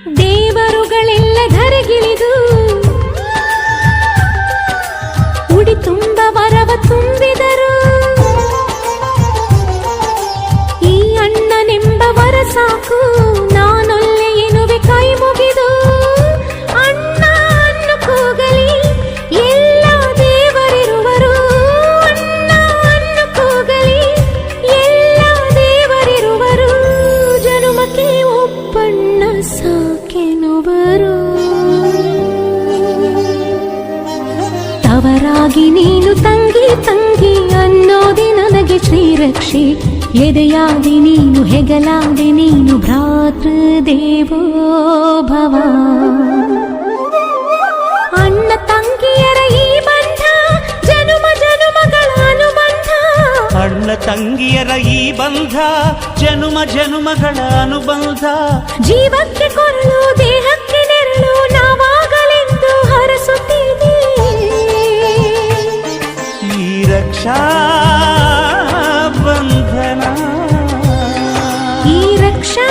ದೇವರುಗಳೆಲ್ಲ ಧರೆಗಿಳಿದು ಉಡಿ ತುಂಬ ವರವ ತುಂಬಿದರು. ಈ ಅಣ್ಣನೆಂಬ ವರ ಸಾಕು, ನಾನೊಲ್ಲೆ ಎನ್ನುವೆ ಕೈ ಮುಗಿದು. ಅಣ್ಣ ಅನ್ನು ಕೂಗಲಿ ಎಲ್ಲ ದೇವರಿರುವರು, ಅಣ್ಣ ಅನ್ನು ಕೂಗಲಿ ಎಲ್ಲ ದೇವರಿರುವರು. ಜನುಮಕ್ಕೆ ಒಬ್ಬಣ್ಣ ಸಾಕೆನುವರು. ತವರಾಗಿ ನೀನು ತಂಗಿ ತಂಗಿ ಅನ್ನೋದೆ ನನಗೆ ಶ್ರೀರಕ್ಷೆ. ಎದೆಯಾದಿ ನೀನು ಹೆಗಲಾದೆ ನೀನು ಭ್ರಾತೃದೇವೋ ಭವ. ಅಣ್ಣ ತಂಗಿಯರ ಈ ಬಂಧ ಜನುಮ ಜನುಮಗಳ ಅನುಬಂಧ. ಅಣ್ಣ ತಂಗಿಯರ ಈ ಬಂಧ ಜನುಮ ಜನುಮಗಳ ಅನುಬಂಧ. ಜೀವಕ್ಕೆ ಕೊರಳು ದೇಹಕ್ಕೆ ನೆರಳು ನಾವಾಗಲೆಂದು ಹರಸುತ್ತೀವಿ. ಈ ರಕ್ಷಾ ಬಂಧನ, ಈ ರಕ್ಷಾ